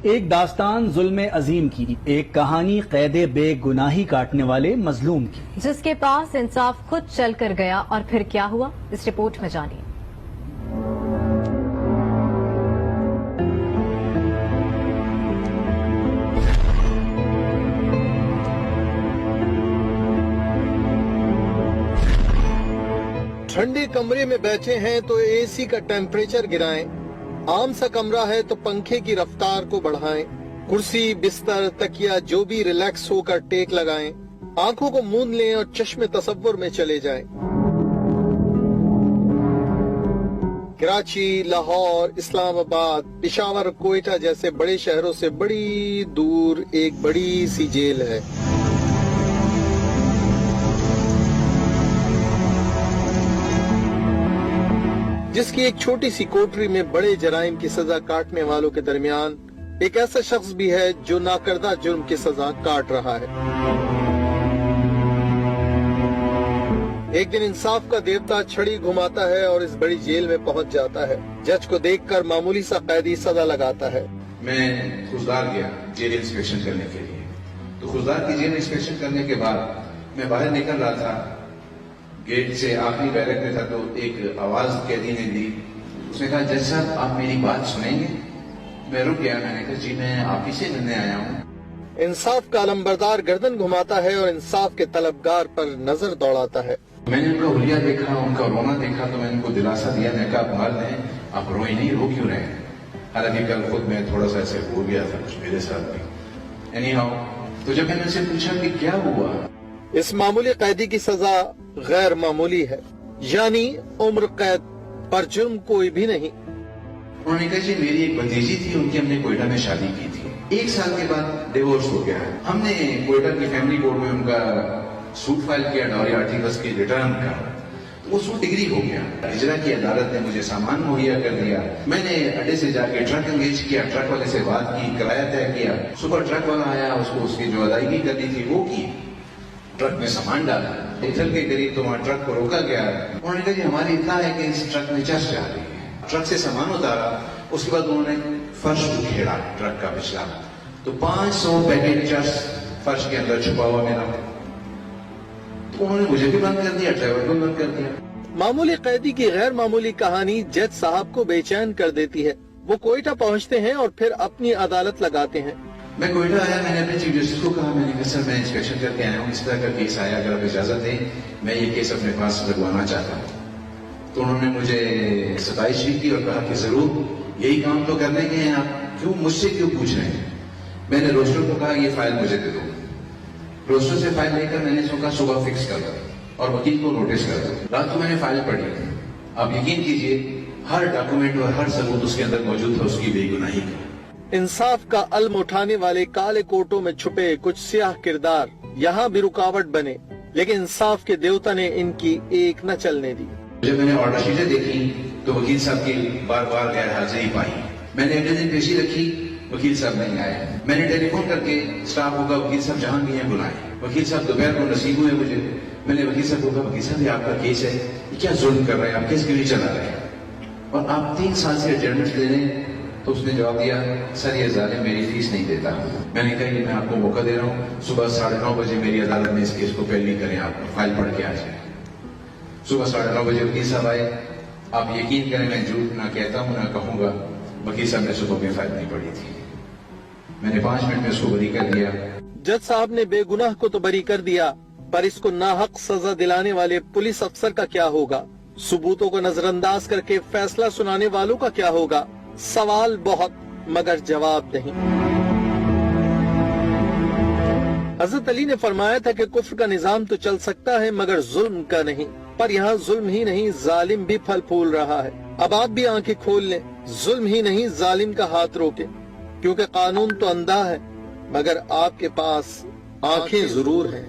ایک داستان ظلم عظیم کی، ایک کہانی قید بے گناہی کاٹنے والے مظلوم کی، جس کے پاس انصاف خود چل کر گیا اور پھر کیا ہوا، اس رپورٹ میں جانیے۔ ٹھنڈے کمرے میں بیٹھے ہیں تو اے سی کا ٹیمپریچر گرائیں، عام سا کمرہ ہے تو پنکھے کی رفتار کو بڑھائیں، کرسی، بستر، تکیا جو بھی ریلیکس ہو کر ٹیک لگائیں، آنکھوں کو موند لیں اور چشم تصور میں چلے جائیں۔ کراچی، لاہور، اسلام آباد، پشاور، کوئٹہ جیسے بڑے شہروں سے بڑی دور ایک بڑی سی جیل ہے۔ جس کی ایک چھوٹی سی کوٹری میں بڑے جرائم کی سزا کاٹنے والوں کے درمیان ایک ایسا شخص بھی ہے جو ناکردہ جرم کی سزا کاٹ رہا ہے۔ ایک دن انصاف کا دیوتا چھڑی گھماتا ہے اور اس بڑی جیل میں پہنچ جاتا ہے۔ جج کو دیکھ کر معمولی سا قیدی سزا لگاتا ہے۔ میں خوزدار گیا جیل انسپیکشن کرنے کے لیے، تو خوزدار کی جیل انسپیکشن کرنے کے بعد میں باہر نکل رہا تھا، گیٹ سے آخری بیرک میں تھا تو ایک آواز قیدی نے دی۔ اس نے کہا جج صاحب آپ میری بات سنیں گے؟ میں رک گیا، میں نے کہا جی میں آپ ہی سے ملنے آیا ہوں۔ انصاف کا علمبردار گردن گھماتا ہے اور انصاف کے طلبگار پر نظر دوڑاتا ہے۔ میں نے ان کا حلیہ دیکھا، ان کا رونا دیکھا تو میں ان کو دلاسا دیا، میں کہا مرد ہیں آپ روئے نہیں، رو کیوں رہے ہیں؟ حالانکہ کل خود میں تھوڑا سا ایسے ہو گیا تھا کچھ میرے ساتھ بھی۔ اینی ہاؤ، تو جب میں نے ان سے پوچھا کہ کیا ہوا، اس معمولی قیدی کی سزا غیر معمولی ہے، یعنی عمر قید پر جرم کوئی بھی نہیں۔ انہوں نے کہا جی میری ایک بھتیجی تھی، ان کی ہم نے کوئٹہ میں شادی کی تھی، 1 سال کے بعد ڈیورس ہو گیا ہے۔ ہم نے کوئٹہ کی فیملی کورٹ میں ان کا سوٹ فائل کیا، ڈاوری آرٹیکلز کی ریٹرن کا، تو وہ سوٹ ڈگری ہو گیا۔ اجرا کی عدالت نے مجھے سامان مہیا کر دیا، میں نے اڈے سے جا کے ٹرک انگیج کیا، ٹرک والے سے بات کی، کرایہ طے کیا، صبح ٹرک والا آیا، اس کو اس کی جو ادائیگی کرنی تھی وہ کی، ٹرک میں سامان ڈالا، اتھل کے قریب تو وہاں ٹرک کو روکا گیا۔ انہوں نے کہا جی ہماری اطلاع ہے کہ اس ٹرک میں چرچ جا رہی ہے۔ ٹرک سے سامان اتارا، اس کے بعد انہوں نے فرش کھیڑا ٹرک کا پچھلا، تو 500 پیکٹ چرچ فرش کے اندر چھپا ہوا ملا، تو انہوں نے مجھے بھی بند کر دیا، ڈرائیور کو بند کر دیا۔ معمولی قیدی کی غیر معمولی کہانی جج صاحب کو بے چین کر دیتی ہے۔ وہ کوئٹہ پہنچتے ہیں اور پھر اپنی عدالت لگاتے ہیں۔ میں کوئٹہ آیا، میں نے اپنے چیف جسٹس کو کہا، میں نے کہا سر میں انسپیکشن کر کے آیا ہوں، اس طرح کا کیس آیا، اگر آپ اجازت دیں میں یہ کیس اپنے پاس لگوانا چاہتا ہوں۔ تو انہوں نے مجھے ستائش بھی کی اور کہا کہ ضرور یہی کام تو کرنے کے ہیں آپ، کیوں مجھ سے کیوں پوچھ رہے ہیں؟ میں نے روسٹر کو کہا یہ فائل مجھے دے دو، روسٹر سے فائل لے کر میں نے اس کو کہا صبح فکس کر دو اور وکیل کو نوٹس کر دو۔ رات کو میں نے فائل پڑھی، آپ یقین کیجئے ہر ڈاکومنٹ اور ہر ثبوت اس کے اندر موجود تھا اس کی بے گناہی کا۔ انصاف کا علم اٹھانے والے کالے کوٹوں میں چھپے کچھ سیاہ کردار یہاں بھی رکاوٹ بنے، لیکن انصاف کے دیوتا نے ان کی ایک نہ چلنے دی۔ جب میں نے آرڈر شیٹیں دیکھی تو وکیل صاحب کی بار بار غیر حاضری پائی، میں نے اگلے دن پیشی رکھی، وکیل صاحب نہیں آئے، میں نے ٹیلی فون کر کے اسٹاف کو کہا وکیل صاحب جہاں بھی ہیں بلائیں۔ وکیل صاحب دوپہر کو نصیب ہوئے مجھے، میں نے وکیل صاحب کو کہا وکیل صاحب یہ آپ کا کیس ہے، یہ کیا ظلم کر رہے ہیں آپ، کیس کیوں نہیں چلا رہے ہیں اور آپ 3 سال سے ایڈجسٹمنٹ لے لیں؟ تو اس نے جواب دیا سر یہ ظالم میری فیس نہیں دیتا۔ میں نے کہا یہ میں آپ کو موقع دے رہا ہوں، صبح 9:30 بجے میری عدالت میں اس کیس کو پیروی کریں، آپ فائل پڑھ کے آ جائیں۔ صبح 9:30 بجے وکیل صاحب آئے، آپ یقین کریں میں جھوٹ نہ کہتا ہوں نہ کہوں گا، وکیل صاحب نے صبح میں فائل نہیں پڑھی تھی، میں نے 5 منٹ میں اس کو بری کر دیا۔ جج صاحب نے بے گناہ کو تو بری کر دیا، پر اس کو ناحق سزا دلانے والے پولیس افسر کا کیا ہوگا؟ ثبوتوں کو نظر انداز کر کے فیصلہ سنانے والوں کا کیا ہوگا؟ سوال بہت مگر جواب نہیں۔ حضرت علی نے فرمایا تھا کہ کفر کا نظام تو چل سکتا ہے مگر ظلم کا نہیں، پر یہاں ظلم ہی نہیں ظالم بھی پھل پھول رہا ہے۔ اب آپ بھی آنکھیں کھول لیں، ظلم ہی نہیں ظالم کا ہاتھ روکے، کیونکہ قانون تو اندھا ہے مگر آپ کے پاس آنکھیں ضرور ہیں۔